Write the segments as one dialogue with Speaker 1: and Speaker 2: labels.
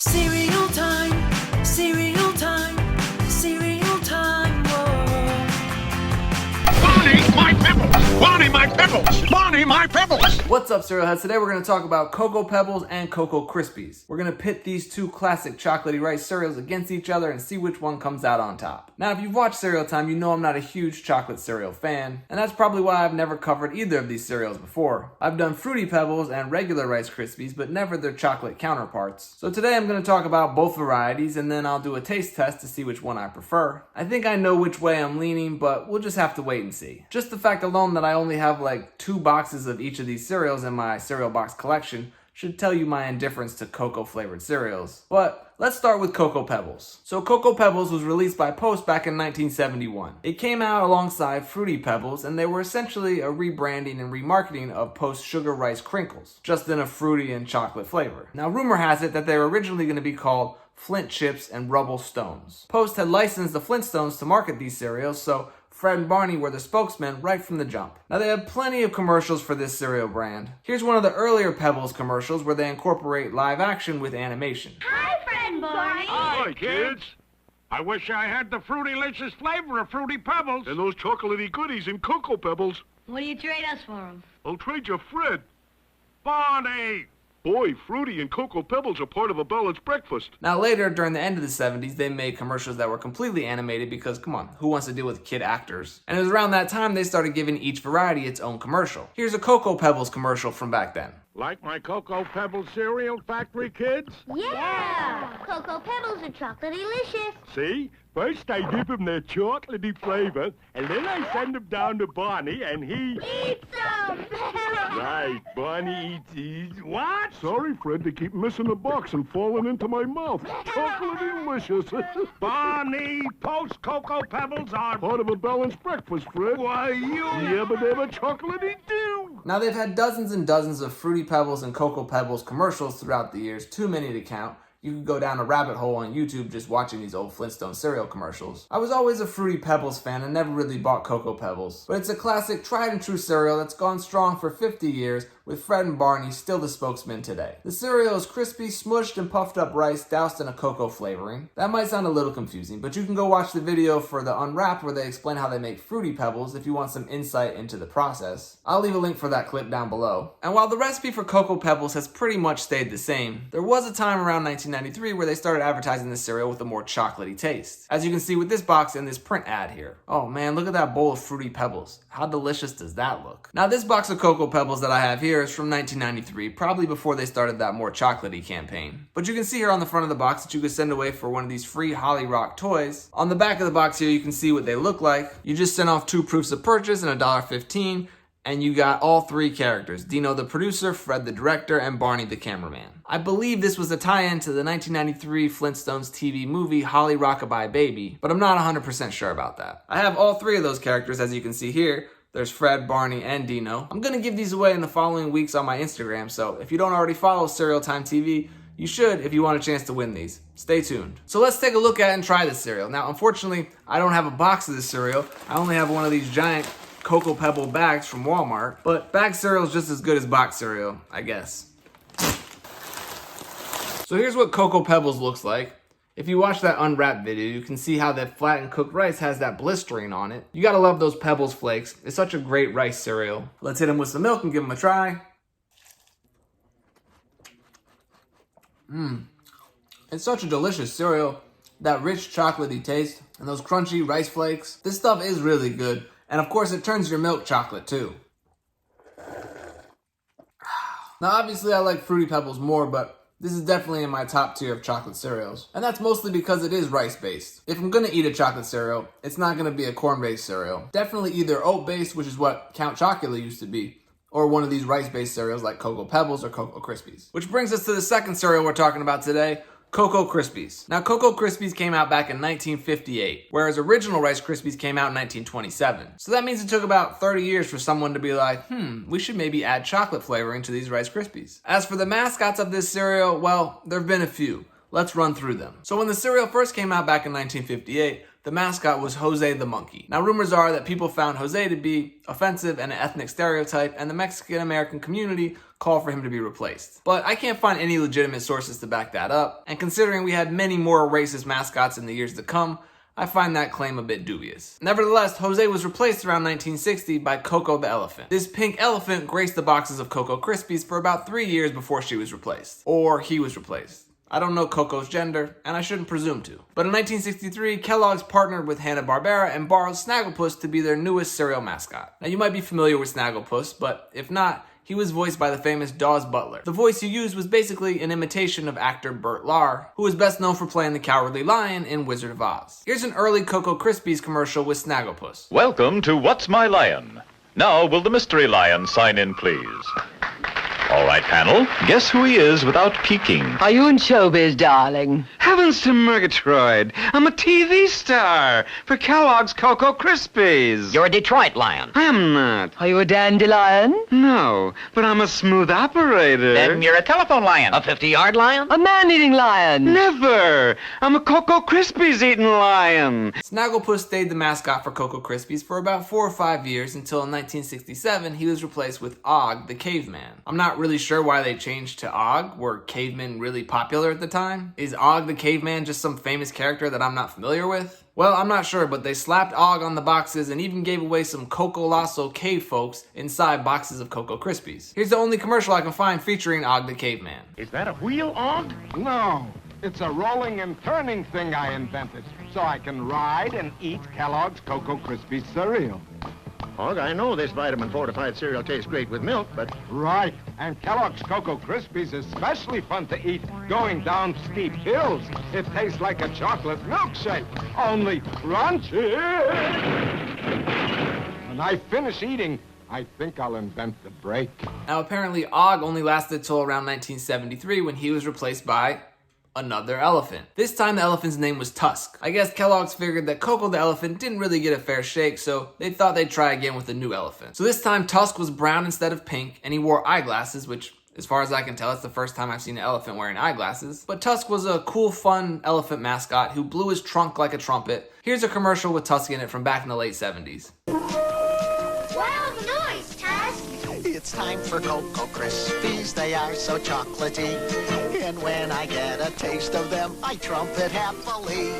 Speaker 1: Cereal time, cereal time, cereal time, whoa.
Speaker 2: Bonnie, my Pebbles! Bonnie, my Pebbles! Bonnie, my Pebbles!
Speaker 3: What's up, cereal heads? Today we're going to talk about Cocoa Pebbles and Cocoa Krispies. We're going to pit these two classic chocolatey rice cereals against each other and see which one comes out on top. Now, if you've watched Cereal Time, you know I'm not a huge chocolate cereal fan, and that's probably why I've never covered either of these cereals before. I've done Fruity Pebbles and regular Rice Krispies, but never their chocolate counterparts. So today I'm going to talk about both varieties, and then I'll do a taste test to see which one I prefer. I think I know which way I'm leaning, but we'll just have to wait and see. Just the fact alone that I only have like 2 boxes of each of these cereals in my cereal box collection should tell you my indifference to cocoa flavored cereals. But let's start with Cocoa Pebbles. So Cocoa Pebbles was released by Post back in 1971. It came out alongside Fruity Pebbles, and they were essentially a rebranding and remarketing of Post Sugar Rice Crinkles, just in a fruity and chocolate flavor. Now, rumor has it that they were originally going to be called Flint Chips and Rubble Stones. Post had licensed the Flintstones to market these cereals, so Fred and Barney were the spokesmen right from the jump. Now, they have plenty of commercials for this cereal brand. Here's one of the earlier Pebbles commercials where they incorporate live action with animation.
Speaker 4: Hi, Fred and Barney.
Speaker 2: Hi, kids! I wish I had the fruity-licious flavor of Fruity Pebbles. And those chocolatey goodies in Cocoa Pebbles.
Speaker 4: What do you trade us for them?
Speaker 2: I'll trade you Fred. Barney! Boy, Fruity and Cocoa Pebbles are part of a balanced breakfast.
Speaker 3: Now later, during the end of the 70s, they made commercials that were completely animated because, come on, who wants to deal with kid actors? And it was around that time they started giving each variety its own commercial. Here's a Cocoa Pebbles commercial from back then.
Speaker 2: Like my Cocoa Pebbles cereal factory, kids?
Speaker 4: Yeah! Cocoa Pebbles are chocolate-delicious.
Speaker 2: See? First I give him their chocolatey flavor, and then I send him down to Barney, and he...
Speaker 4: Eat some!
Speaker 2: Right, Barney eats... What? Sorry, Fred, they keep missing the box and falling into my mouth. Chocolatey-licious. Barney, Post Cocoa Pebbles are... part of a balanced breakfast, Fred. Why, you... Yabba-dabba chocolatey do.
Speaker 3: Now they've had dozens and dozens of Fruity Pebbles and Cocoa Pebbles commercials throughout the years, too many to count. You could go down a rabbit hole on YouTube just watching these old Flintstone cereal commercials. I was always a Fruity Pebbles fan and never really bought Cocoa Pebbles. But it's a classic, tried and true cereal that's gone strong for 50 years, with Fred and Barney still the spokesmen today. The cereal is crispy, smushed, and puffed up rice doused in a cocoa flavoring. That might sound a little confusing, but you can go watch the video for the Unwrapped where they explain how they make Fruity Pebbles if you want some insight into the process. I'll leave a link for that clip down below. And while the recipe for Cocoa Pebbles has pretty much stayed the same, there was a time around 1993 where they started advertising the cereal with a more chocolatey taste. As you can see with this box and this print ad here. Oh man, look at that bowl of Fruity Pebbles. How delicious does that look? Now this box of Cocoa Pebbles that I have here is from 1993, probably before they started that more chocolatey campaign. But you can see here on the front of the box that you could send away for one of these free HOLLYROCK toys. On the back of the box here, you can see what they look like. You just sent off 2 proofs of purchase and $1.15, and you got all 3 characters: Dino the producer, Fred the director, and Barney the cameraman. I believe this was a tie-in to the 1993 Flintstones TV movie HOLLYROCK-A-Bye Baby, but I'm not 100% sure about that. I have all 3 of those characters, as you can see here. There's Fred, Barney, and Dino. I'm gonna give these away in the following weeks on my Instagram, so if you don't already follow Cereal Time TV, you should if you want a chance to win these. Stay tuned. So let's take a look at and try this cereal. Now, unfortunately, I don't have a box of this cereal. I only have one of these giant Cocoa Pebble bags from Walmart, but bag cereal is just as good as box cereal, I guess. So here's what Cocoa Pebbles looks like. If you watch that Unwrapped video, you can see how that flattened cooked rice has that blistering on it. You gotta love those Pebbles flakes. It's such a great rice cereal. Let's hit them with some milk and give them a try. It's such a delicious cereal. That rich chocolatey taste and those crunchy rice flakes. This stuff is really good. And of course it turns your milk chocolate too. Now obviously I like Fruity Pebbles more, but this is definitely in my top tier of chocolate cereals. And that's mostly because it is rice-based. If I'm gonna eat a chocolate cereal, it's not gonna be a corn-based cereal. Definitely either oat-based, which is what Count Chocula used to be, or one of these rice-based cereals like Cocoa Pebbles or Cocoa Krispies. Which brings us to the second cereal we're talking about today, Cocoa Krispies. Now, Cocoa Krispies came out back in 1958, whereas original Rice Krispies came out in 1927. So that means it took about 30 years for someone to be like, we should maybe add chocolate flavoring to these Rice Krispies. As for the mascots of this cereal, well, there have been a few. Let's run through them. So when the cereal first came out back in 1958, the mascot was Jose the monkey. Now, rumors are that people found Jose to be offensive and an ethnic stereotype, and the Mexican-American community called for him to be replaced. But I can't find any legitimate sources to back that up, and considering we had many more racist mascots in the years to come, I find that claim a bit dubious. Nevertheless, Jose was replaced around 1960 by Coco the elephant. This pink elephant graced the boxes of Cocoa Krispies for about 3 years before she was replaced. Or he was replaced. I don't know Coco's gender, and I shouldn't presume to. But in 1963, Kellogg's partnered with Hanna-Barbera and borrowed Snagglepuss to be their newest cereal mascot. Now, you might be familiar with Snagglepuss, but if not, he was voiced by the famous Dawes Butler. The voice he used was basically an imitation of actor Burt Lahr, who is best known for playing the Cowardly Lion in Wizard of Oz. Here's an early Cocoa Krispies commercial with Snagglepuss.
Speaker 5: Welcome to What's My Lion? Now, will the mystery lion sign in, please? All right, panel, guess who he is without peeking.
Speaker 6: Are you in showbiz, darling?
Speaker 7: Heavens to Murgatroyd! I'm a TV star for Kellogg's Cocoa Krispies.
Speaker 8: You're a Detroit lion.
Speaker 7: I am not.
Speaker 6: Are you a dandelion?
Speaker 7: No, but I'm a smooth operator.
Speaker 8: Then you're a telephone lion. A 50-yard lion?
Speaker 6: A man-eating lion?
Speaker 7: Never! I'm a Cocoa Krispies eating lion.
Speaker 3: Snagglepuss stayed the mascot for Cocoa Krispies for about 4 or 5 years until in 1967 he was replaced with Og the caveman. I'm not really sure why they changed to Og. Were cavemen really popular at the time? Is Og the caveman just some famous character that I'm not familiar with? Well, I'm not sure, but they slapped Og on the boxes and even gave away some Coco Lasso cave folks inside boxes of Cocoa Krispies. Here's the only commercial I can find featuring Og the caveman.
Speaker 2: Is that a wheel, Og? No, it's a rolling and turning thing I invented, so I can ride and eat Kellogg's Cocoa Krispies cereal.
Speaker 9: Og, I know this vitamin-fortified cereal tastes great with milk, but...
Speaker 2: Right, and Kellogg's Cocoa Krispies is especially fun to eat going down steep hills. It tastes like a chocolate milkshake, only crunchy. When I finish eating, I think I'll invent the break.
Speaker 3: Now, apparently, Og only lasted till around 1973 when he was replaced by another elephant. This time the elephant's name was Tusk. I guess Kellogg's figured that Coco the elephant didn't really get a fair shake, so they thought they'd try again with a new elephant. So this time Tusk was brown instead of pink, and he wore eyeglasses, which, as far as I can tell, it's the first time I've seen an elephant wearing eyeglasses. But Tusk was a cool, fun elephant mascot who blew his trunk like a trumpet. Here's a commercial with Tusk in it from back in the late 70s.
Speaker 4: Wild noise, Tusk.
Speaker 10: It's time for Cocoa Krispies, they are so chocolatey. And when I get a taste of them, I trumpet happily.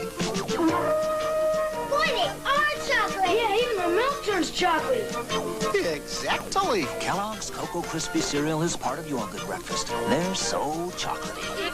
Speaker 4: Boy, they are chocolate.
Speaker 1: Yeah, even the milk turns chocolate.
Speaker 10: Exactly.
Speaker 8: Kellogg's Cocoa Krispies cereal is part of your good breakfast. They're so chocolatey.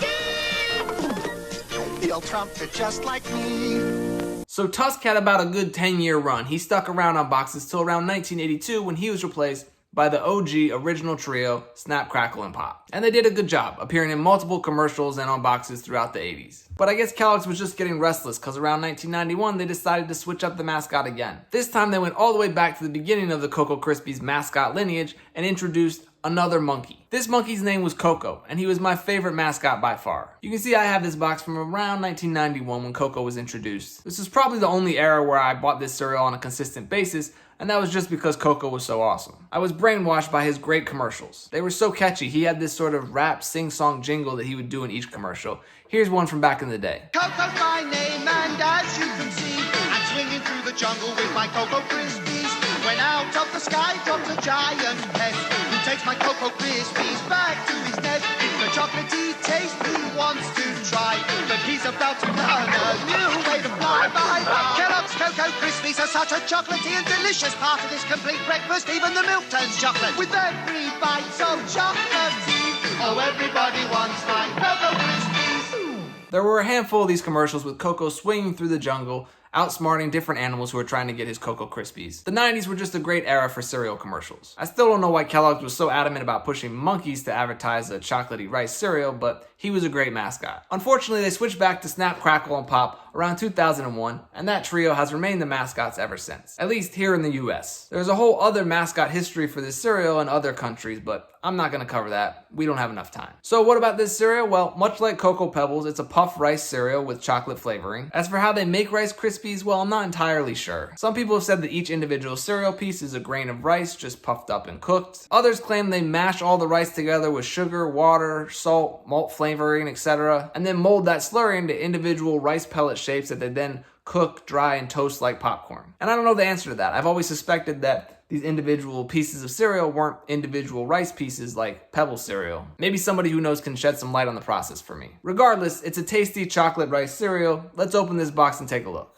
Speaker 10: You'll trumpet just like me.
Speaker 3: So Tusk had about a good 10-year run. He stuck around on boxes till around 1982 when he was replaced by the OG original trio, Snap, Crackle, and Pop. And they did a good job, appearing in multiple commercials and on boxes throughout the 80s. But I guess Kellogg's was just getting restless, because around 1991 they decided to switch up the mascot again. This time they went all the way back to the beginning of the Cocoa Krispies mascot lineage and introduced another monkey. This monkey's name was Coco, and he was my favorite mascot by far. You can see I have this box from around 1991 when Coco was introduced. This is probably the only era where I bought this cereal on a consistent basis, and that was just because Coco was so awesome. I was brainwashed by his great commercials. They were so catchy. He had this sort of rap sing-song jingle that he would do in each commercial. Here's one from back in the day.
Speaker 10: Coco's my name, and as you can see, I'm swinging through the jungle with my Cocoa Krispies. When out of the sky drops a giant pest, who takes my Cocoa Krispies back to his nest. It's the chocolatey taste he wants to try, but he's about to learn a new way to fly. Bye-bye. Kellogg's Cocoa Krispies are such a chocolatey and delicious part of this complete breakfast. Even the milk turns chocolate with every bite so chocolatey. Oh, everybody wants my Cocoa Krispies.
Speaker 3: There were a handful of these commercials with Coco swinging through the jungle, outsmarting different animals who were trying to get his Cocoa Krispies. The 90s were just a great era for cereal commercials. I still don't know why Kellogg's was so adamant about pushing monkeys to advertise a chocolatey rice cereal, but he was a great mascot. Unfortunately, they switched back to Snap, Crackle, and Pop around 2001, and that trio has remained the mascots ever since, at least here in the US. There's a whole other mascot history for this cereal in other countries, but I'm not gonna cover that. We don't have enough time. So what about this cereal? Well, much like Cocoa Pebbles, it's a puffed rice cereal with chocolate flavoring. As for how they make Rice Krispies, well, I'm not entirely sure. Some people have said that each individual cereal piece is a grain of rice just puffed up and cooked. Others claim they mash all the rice together with sugar, water, salt, malt flavoring, etc., and then mold that slurry into individual rice pellet shapes that they then cook, dry, and toast like popcorn? And I don't know the answer to that. I've always suspected that these individual pieces of cereal weren't individual rice pieces like Pebbles cereal. Maybe somebody who knows can shed some light on the process for me. Regardless, it's a tasty chocolate rice cereal. Let's open this box and take a look.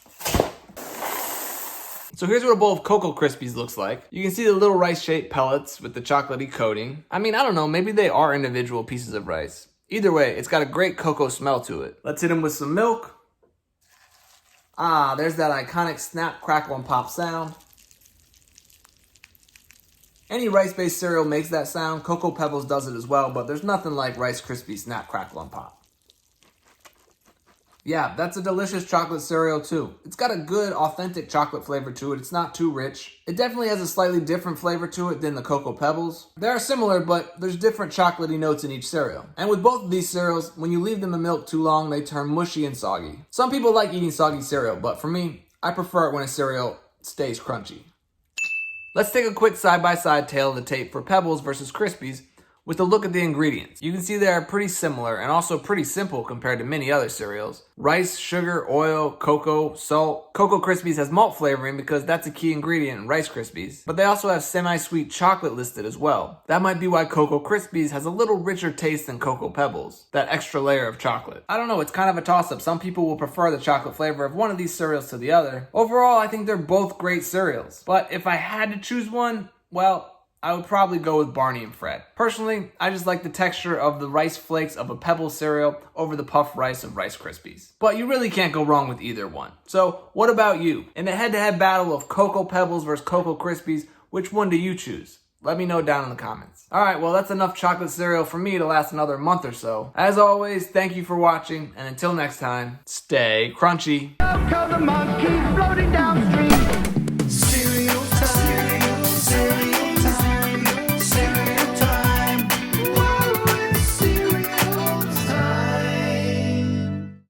Speaker 3: So here's what a bowl of Cocoa Krispies looks like. You can see the little rice-shaped pellets with the chocolatey coating. I mean, I don't know, maybe they are individual pieces of rice. Either way, it's got a great cocoa smell to it. Let's hit them with some milk. Ah, there's that iconic snap, crackle, and pop sound. Any rice-based cereal makes that sound. Cocoa Pebbles does it as well, but there's nothing like Rice Krispies Snap, Crackle, and Pop. Yeah, that's a delicious chocolate cereal too. It's got a good, authentic chocolate flavor to it. It's not too rich. It definitely has a slightly different flavor to it than the Cocoa Pebbles. They are similar, but there's different chocolatey notes in each cereal. And with both of these cereals, when you leave them in milk too long, they turn mushy and soggy. Some people like eating soggy cereal, but for me, I prefer it when a cereal stays crunchy. Let's take a quick side-by-side tale of the tape for Pebbles versus Krispies with a look at the ingredients. You can see they are pretty similar and also pretty simple compared to many other cereals. Rice, sugar, oil, cocoa, salt. Cocoa Krispies has malt flavoring because that's a key ingredient in Rice Krispies, but they also have semi-sweet chocolate listed as well. That might be why Cocoa Krispies has a little richer taste than Cocoa Pebbles, that extra layer of chocolate. I don't know, it's kind of a toss-up. Some people will prefer the chocolate flavor of one of these cereals to the other. Overall, I think they're both great cereals, but if I had to choose one, well, I would probably go with Barney and Fred. Personally, I just like the texture of the rice flakes of a Pebbles cereal over the puffed rice of Rice Krispies. But you really can't go wrong with either one. So, what about you? In a head-to-head battle of Cocoa Pebbles versus Cocoa Krispies, which one do you choose? Let me know down in the comments. Alright, well that's enough chocolate cereal for me to last another month or so. As always, thank you for watching, and until next time, stay crunchy.
Speaker 10: Look how the monkey floating downstream.